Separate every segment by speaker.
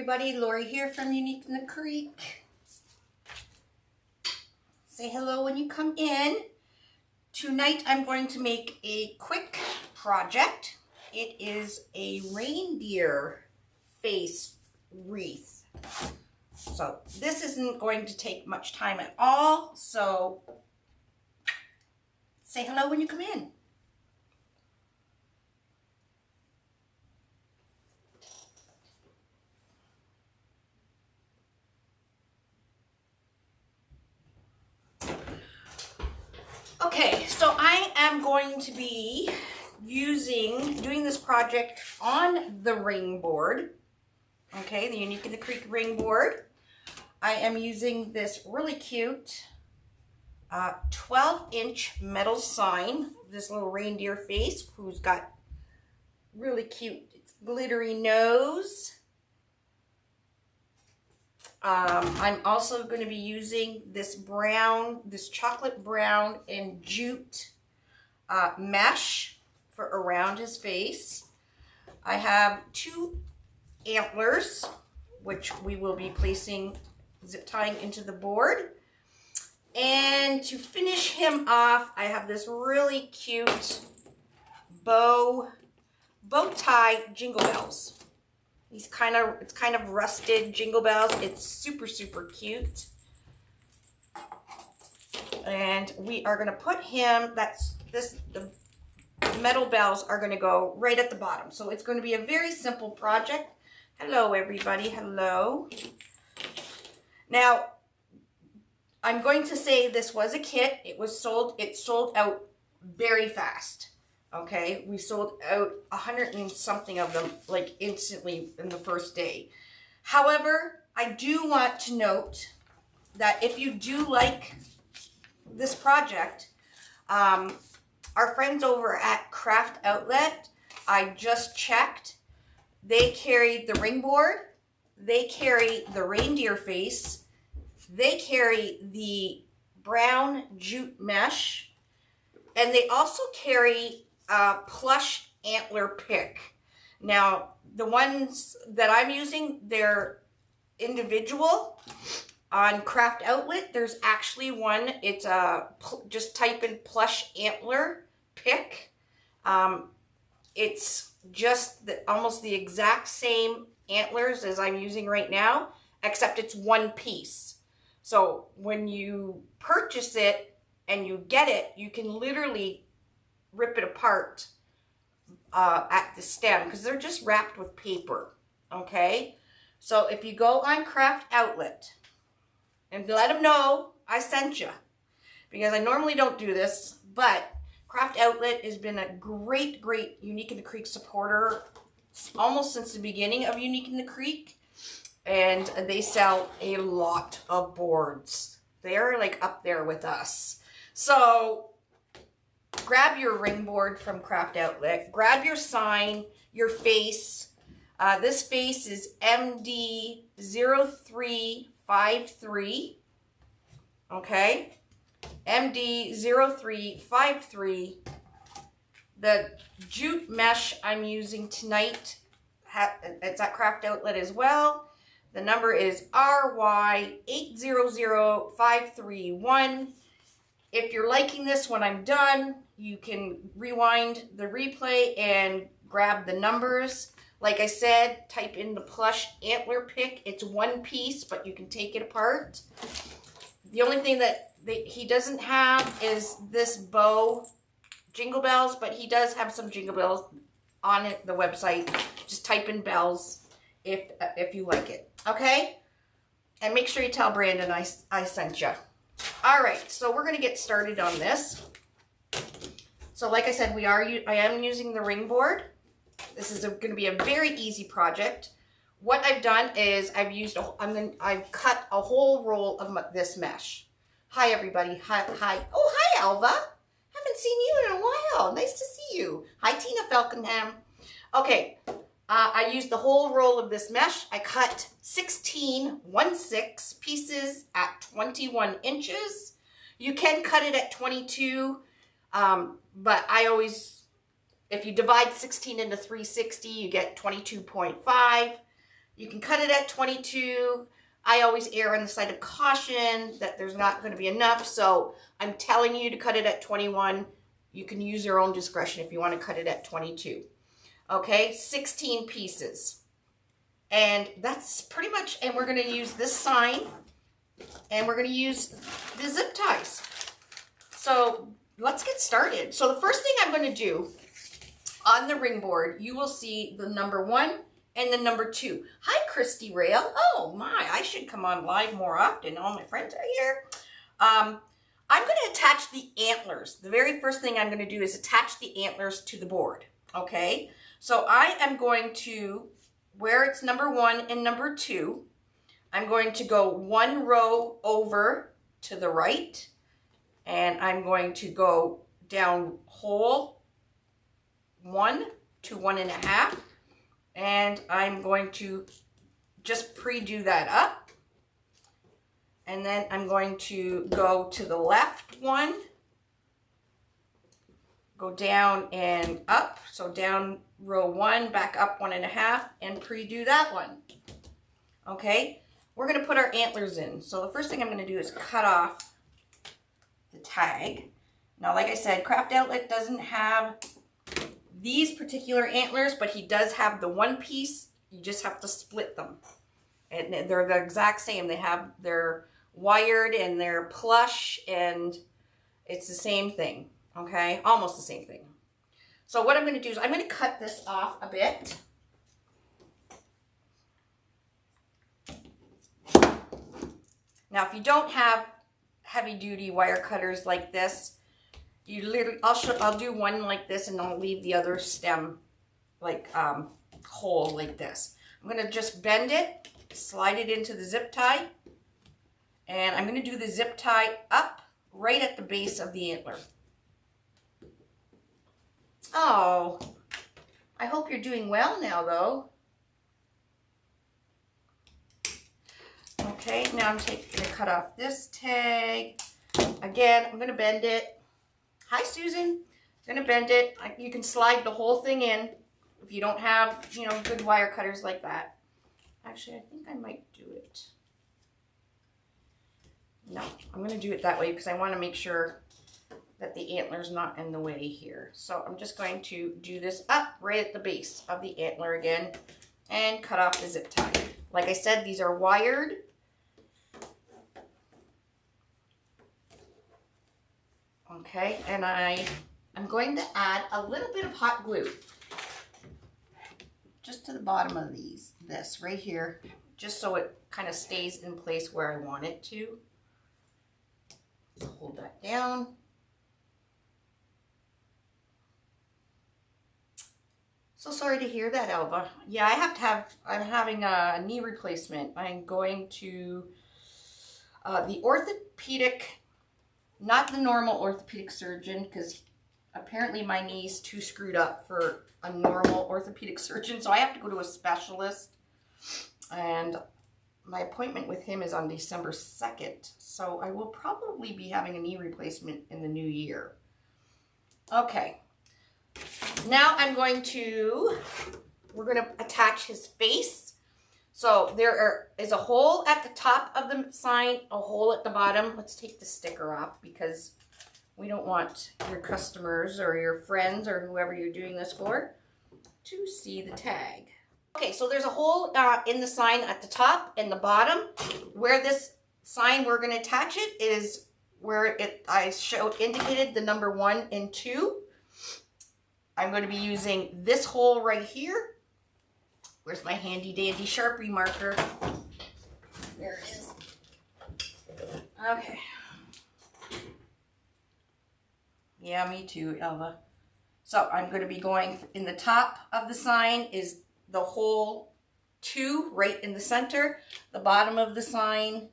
Speaker 1: everybody, Lori here from Unique in the Creek. Say hello when you come in. Tonight I'm going to make a quick project. It is a reindeer face wreath. So this isn't going to take much time at all, so say hello when you come in. Okay, so I am going to be doing this project on the ring board. Okay, the Unique in the Creek ring board. I am using this really cute 12-inch metal sign, this little reindeer face who's got really cute glittery nose. I'm also going to be using this chocolate brown and jute mesh for around his face. I have 2 antlers, which we will be placing, zip tying into the board. And to finish him off, I have this really cute bow tie jingle bells. It's kind of rusted jingle bells. It's super, super cute. And we are going to put him, the metal bells are going to go right at the bottom. So it's going to be a very simple project. Hello, everybody. Hello. Now, I'm going to say this was a kit. It sold out very fast. Okay, we sold out 100 and something of them like instantly in the first day. However, I do want to note that if you do like this project, our friends over at Craft Outlet, I just checked, they carry the ring board, they carry the reindeer face, they carry the brown jute mesh, and they also carry plush antler pick. Now, the ones that I'm using, they're individual. On Craft Outlet, there's actually one. It's just type in plush antler pick. It's just almost the exact same antlers as I'm using right now, except it's one piece. So when you purchase it and you get it, you can literally rip it apart at the stem because they're just wrapped with paper. Okay, so if you go on Craft Outlet and let them know I sent you, because I normally don't do this, but Craft Outlet has been a great Unique in the Creek supporter almost since the beginning of Unique in the Creek, and they sell a lot of boards. They're like up there with us. So grab your ring board from Craft Outlet. Grab your sign, your face. This face is MD0353. Okay? MD0353. The jute mesh I'm using tonight, it's at Craft Outlet as well. The number is RY800531. If you're liking this when I'm done, you can rewind the replay and grab the numbers. Like I said, type in the plush antler pick. It's one piece, but you can take it apart. The only thing that he doesn't have is this bow jingle bells, but he does have some jingle bells on the website. Just type in bells if you like it. Okay? And make sure you tell Brandon I sent you. All right, so we're going to get started on this. So like I said, I am using the ring board. This is going to be a very easy project. What I've done is I've cut a whole roll of this mesh. Hi everybody. Hi. Oh, hi Alva. Haven't seen you in a while. Nice to see you. Hi Tina Falconham. Okay. I used the whole roll of this mesh. I cut 16 1/6 pieces at 21 inches. You can cut it at 22, but if you divide 16 into 360, you get 22.5. You can cut it at 22. I always err on the side of caution that there's not going to be enough, so I'm telling you to cut it at 21. You can use your own discretion if you want to cut it at 22. Okay, 16 pieces. And that's pretty much, and we're going to use this sign, and we're going to use the zip ties. So let's get started. So the first thing I'm going to do on the ring board, you will see the number 1 and the number 2. Hi, Christy Rail. Oh my, I should come on live more often. All my friends are here. I'm going to attach the antlers. The very first thing I'm going to do is attach the antlers to the board. Okay, so I am going to, where it's number 1 and number 2, I'm going to go 1 row over to the right, and I'm going to go down hole 1 to 1.5, and I'm going to just pre-do that up, and then I'm going to go to the left 1, go down and up, so down row 1, back up 1.5, and pre-do that one. Okay, we're going to put our antlers in. So the first thing I'm going to do is cut off the tag. Now, like I said, Craft Outlet doesn't have these particular antlers, but he does have the one piece. You just have to split them. And they're the exact same. They're wired and they're plush, and it's the same thing. Okay, almost the same thing. So what I'm going to do is I'm going to cut this off a bit. Now, if you don't have heavy-duty wire cutters like this, you literally, I'll do one like this, and I'll leave the other stem like hole like this. I'm going to just bend it, slide it into the zip tie, and I'm going to do the zip tie up right at the base of the antler. Oh, I hope you're doing well now, though. Okay, now I'm going to cut off this tag. Again, I'm going to bend it. Hi, Susan. I'm going to bend it. You can slide the whole thing in if you don't have, you know, good wire cutters like that. Actually, I think I might do it. No, I'm going to do it that way because I want to make sure that the antler's not in the way here. So I'm just going to do this up right at the base of the antler again and cut off the zip tie. Like I said, these are wired. Okay, and I'm going to add a little bit of hot glue just to the bottom of this right here, just so it kind of stays in place where I want it to. So hold that down. So sorry to hear that, Elva. Yeah, I'm having a knee replacement. I'm going to the orthopedic, not the normal orthopedic surgeon, because apparently my knee's too screwed up for a normal orthopedic surgeon. So I have to go to a specialist, and my appointment with him is on December 2nd. So I will probably be having a knee replacement in the new year. Okay. Now we're going to attach his face. So there is a hole at the top of the sign, a hole at the bottom. Let's take the sticker off because we don't want your customers or your friends or whoever you're doing this for to see the tag. Okay, so there's a hole in the sign at the top and the bottom. Where this sign we're going to attach it is where I indicated the number 1 and 2. I'm going to be using this hole right here. Where's my handy dandy Sharpie marker? There it is. Okay. Yeah, me too, Elva. So I'm going to be going in the top of the sign is the hole 2 right in the center. The bottom of the sign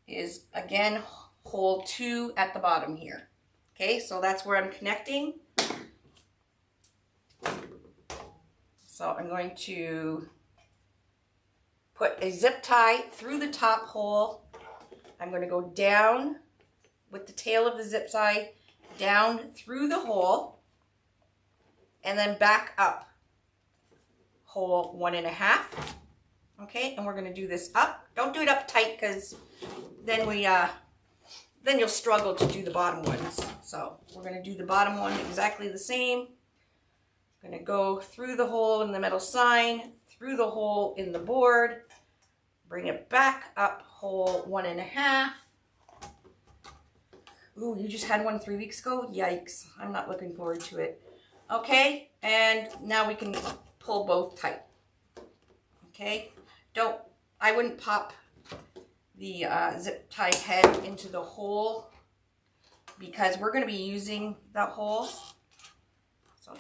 Speaker 1: is, again, hole 2 at the bottom here. Okay, so that's where I'm connecting. So I'm going to put a zip tie through the top hole. I'm going to go down with the tail of the zip tie, down through the hole, and then back up hole 1.5. Okay, and we're going to do this up. Don't do it up tight because then then you'll struggle to do the bottom ones. So we're going to do the bottom one exactly the same. I'm going to go through the hole in the metal sign, through the hole in the board, bring it back up hole 1.5. Ooh, you just had one 3 weeks ago? Yikes, I'm not looking forward to it. Okay, and now we can pull both tight. Okay, I wouldn't pop the zip tie head into the hole because we're going to be using that hole. So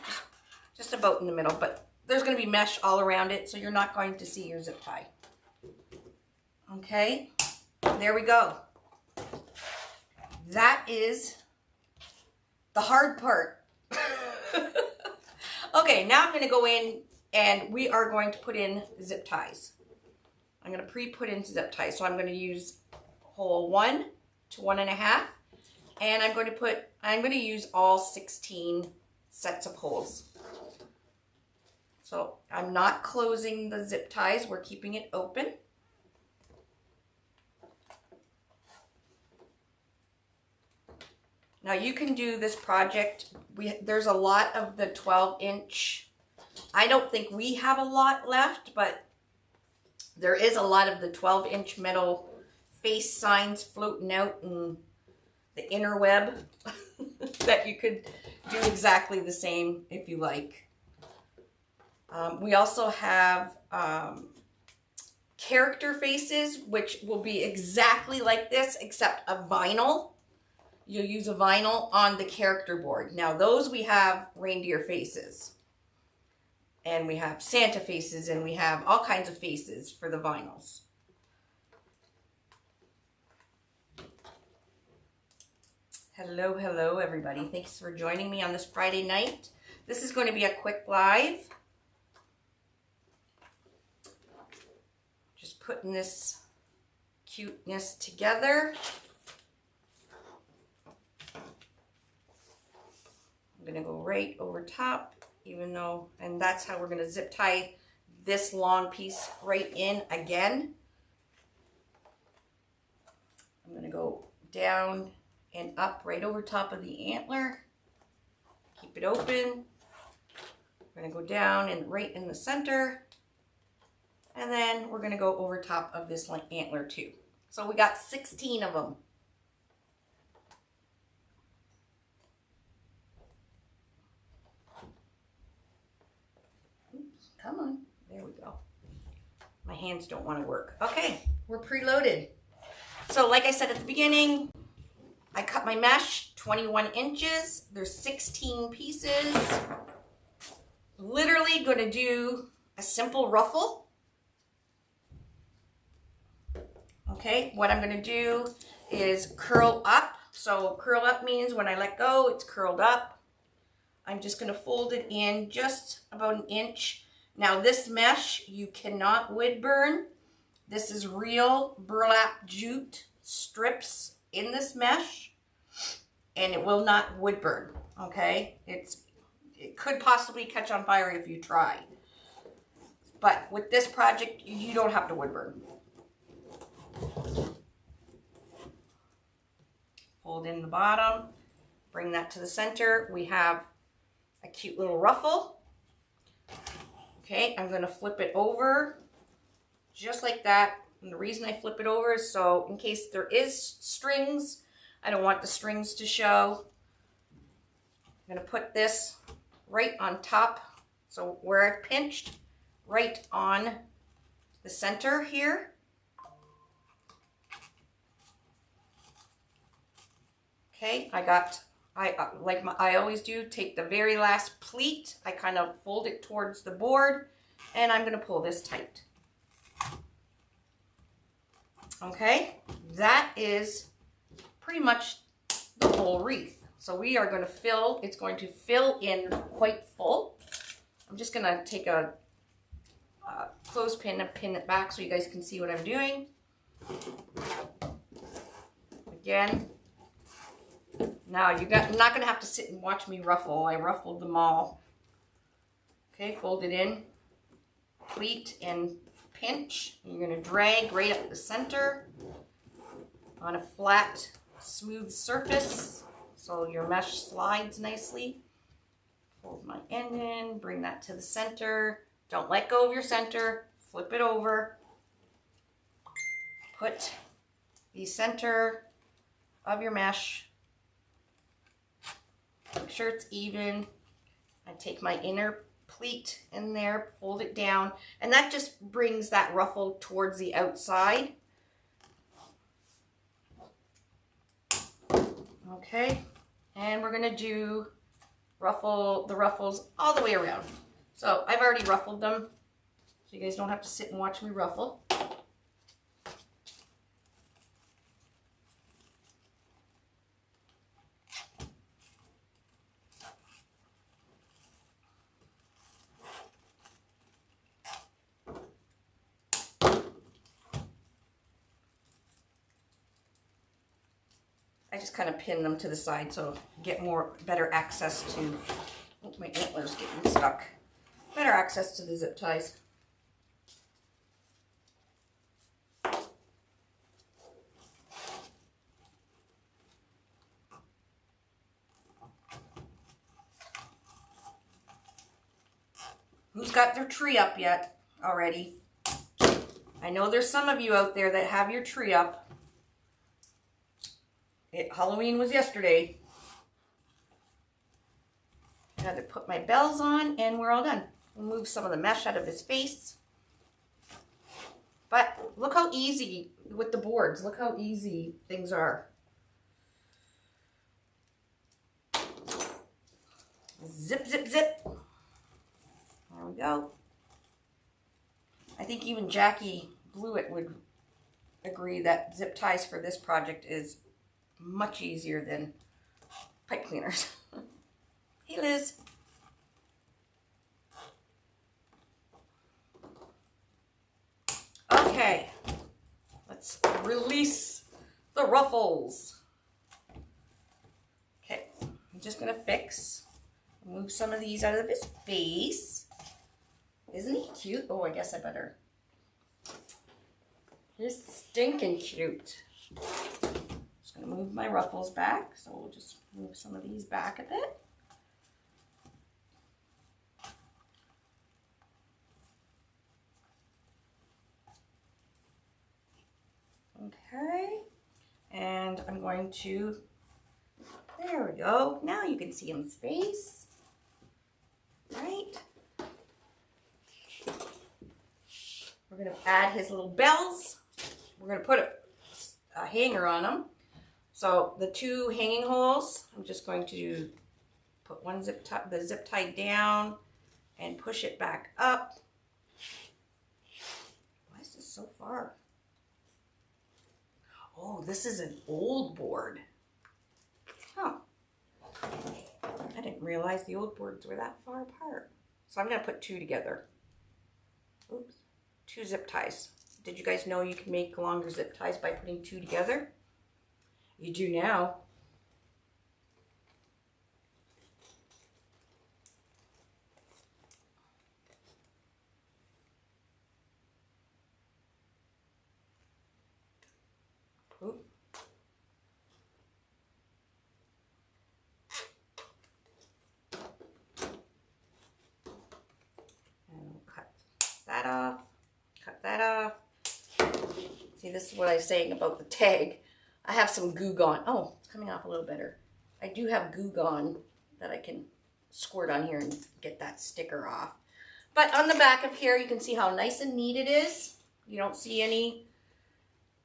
Speaker 1: just about in the middle, but there's going to be mesh all around it, so you're not going to see your zip tie. Okay, there we go. That is the hard part. Okay, now I'm going to go in and we are going to put in zip ties. I'm going to pre-put in zip ties. So I'm going to use hole 1 to 1.5, and I'm going to use all 16 sets of holes. So I'm not closing the zip ties, we're keeping it open. Now you can do this project. There's a lot of the 12-inch. I don't think we have a lot left, but there is a lot of the 12-inch metal face signs floating out in the interweb that you could do exactly the same if you like. We also have character faces, which will be exactly like this, except a vinyl. You'll use a vinyl on the character board. Now those we have reindeer faces. And we have Santa faces, and we have all kinds of faces for the vinyls. Hello, hello everybody. Thanks for joining me on this Friday night. This is going to be a quick live. Just putting this cuteness together. I'm going to go right over top, even though, and that's how we're going to zip tie this long piece right in again. I'm going to go down and up right over top of the antler. Keep it open. We're going to go down and right in the center. And then we're going to go over top of this antler too. So we got 16 of them. Oops, come on. There we go. My hands don't want to work. Okay, we're preloaded. So like I said at the beginning, I cut my mesh 21 inches. There's 16 pieces. Literally going to do a simple ruffle. Okay, what I'm going to do is curl up. So curl up means when I let go, it's curled up. I'm just going to fold it in just about an inch. Now this mesh, you cannot wood burn. This is real burlap jute strips in this mesh, and it will not wood burn, okay? It could possibly catch on fire if you try. But with this project, you don't have to wood burn. Fold in the bottom, bring that to the center. We have a cute little ruffle. Okay, I'm going to flip it over just like that. And the reason I flip it over is so in case there is strings, I don't want the strings to show. I'm going to put this right on top. So where I've pinched, right on the center here. Okay, I always do, take the very last pleat, I kind of fold it towards the board, and I'm going to pull this tight. Okay, that is pretty much the whole wreath. So we are going to fill, it's going to fill in quite full. I'm just going to take a clothespin and pin it back so you guys can see what I'm doing. Again. Now I'm not going to have to sit and watch me ruffle. I ruffled them all. Okay, fold it in, pleat, and pinch. You're going to drag right up the center on a flat, smooth surface so your mesh slides nicely. Fold my end in, bring that to the center. Don't let go of your center. Flip it over. Put the center of your mesh. Make sure it's even. I take my inner pleat in there, fold it down, and that just brings that ruffle towards the outside. Okay, and we're gonna do the ruffles all the way around. So I've already ruffled them, so you guys don't have to sit and watch me ruffle. I just kind of pin them to the side so get better access to, oh, my antler's getting stuck. Better access to the zip ties. Who's got their tree up yet already? I know there's some of you out there that have your tree up. Halloween was yesterday. I had to put my bells on and we're all done. We'll move some of the mesh out of his face. But look how easy with the boards. Look how easy things are. Zip, zip, zip. There we go. I think even Jackie Blewett would agree that zip ties for this project is much easier than pipe cleaners. Hey, Liz. Okay, let's release the ruffles. Okay, I'm just gonna move some of these out of his face. Isn't he cute? Oh, I guess I better. He's stinking cute. Just gonna move my ruffles back, so we'll just move some of these back a bit. Okay, and I'm going to, there we go. Now you can see his face, right? We're gonna add his little bells. We're gonna put a hanger on them. So the two hanging holes, I'm just going to put the zip tie down and push it back up. Why is this so far? Oh, this is an old board. Huh. I didn't realize the old boards were that far apart. So I'm gonna put two together. Oops, 2 zip ties. Did you guys know you can make longer zip ties by putting 2 together? You do now. Oop. And we'll cut that off. Cut that off. See, this is what I was saying about the tag. I have some Goo Gone. Oh, it's coming off a little better. I do have Goo Gone that I can squirt on here and get that sticker off. But on the back of here, you can see how nice and neat it is. You don't see any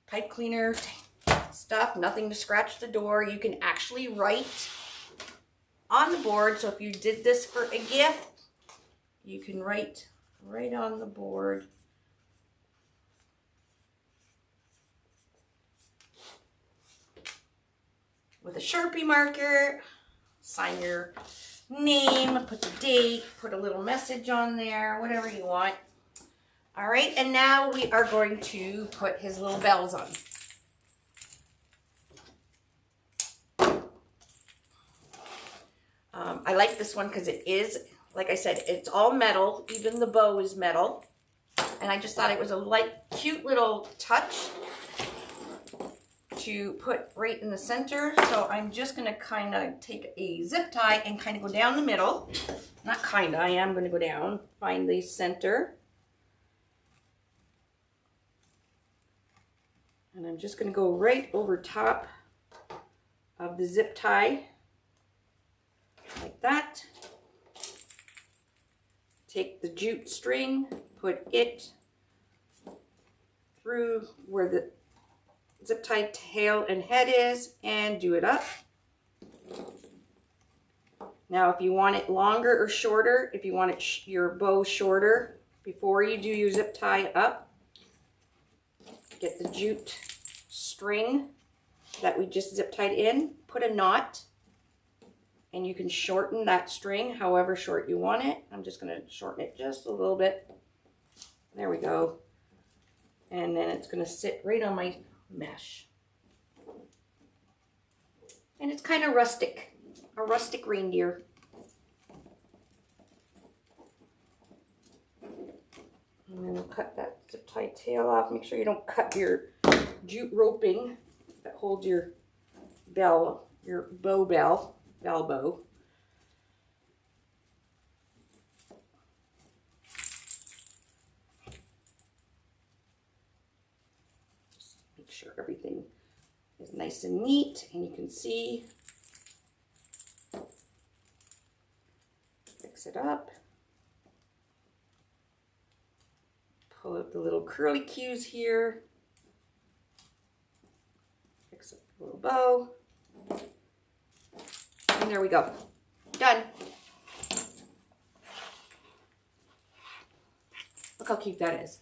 Speaker 1: pipe cleaner stuff, nothing to scratch the door. You can actually write on the board. So if you did this for a gift, you can write right on the board. With a Sharpie marker, sign your name, put the date, put a little message on there, whatever you want. All right, and now we are going to put his little bells on. I like this one because it is, like I said, it's all metal. Even the bow is metal. and I just thought it was a cute little touch to put right in the center. So I'm just going to kind of take a zip tie and kind of go down the middle. Not kind of, I am going to go down, find the center. And I'm just going to go right over top of the zip tie, like that. Take the jute string, put it through where the zip tie tail and head is, and do it up. Now if you want it longer or shorter, if you want it your bow shorter, before you do your zip tie up, get the jute string that we just zip tied in, put a knot, and you can shorten that string however short you want it. I'm just going to shorten it just a little bit. There we go. And then it's going to sit right on my mesh. And it's kind of rustic, a rustic reindeer. And then we'll cut that zip tie tail off. Make sure you don't cut your jute roping that holds your bell, your bell bow. Just make sure everything is nice and neat, and you can see. Fix it up. Pull out the little curly cues here. Fix up the little bow. And there we go. Done. Look how cute that is.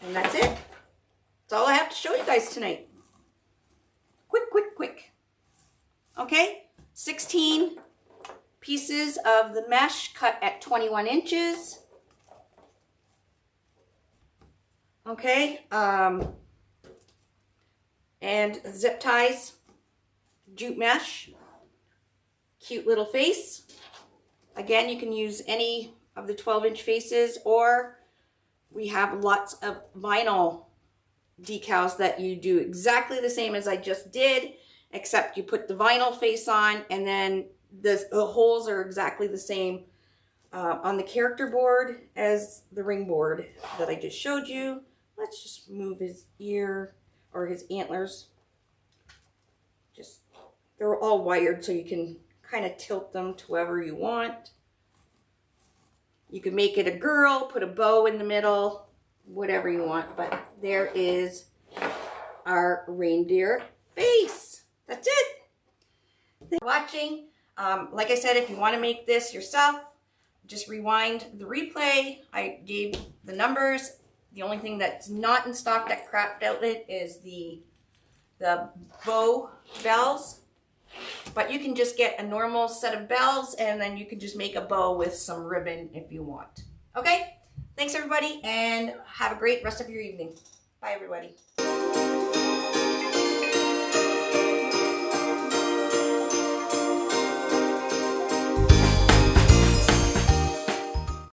Speaker 1: And that's it. That's all I have to show you guys tonight. Quick. Okay, 16 pieces of the mesh cut at 21 inches. Okay, and zip ties, jute mesh, cute little face. Again, you can use any of the 12-inch faces, or we have lots of vinyl decals that you do exactly the same as I just did, except you put the vinyl face on, and then the holes are exactly the same on the character board as the ring board that I just showed you. Let's just move his ear or his antlers. Just, they're all wired so you can kind of tilt them to wherever you want. You can make it a girl, put a bow in the middle, whatever you want, but there is our reindeer face. That's it. Thanks for watching. Like I said, if you want to make this yourself, just rewind the replay. I gave the numbers. The only thing that's not in stock at Craft Outlet is the bow bells. But you can just get a normal set of bells, and then you can just make a bow with some ribbon if you want. Okay? Thanks everybody, and have a great rest of your evening. Bye everybody.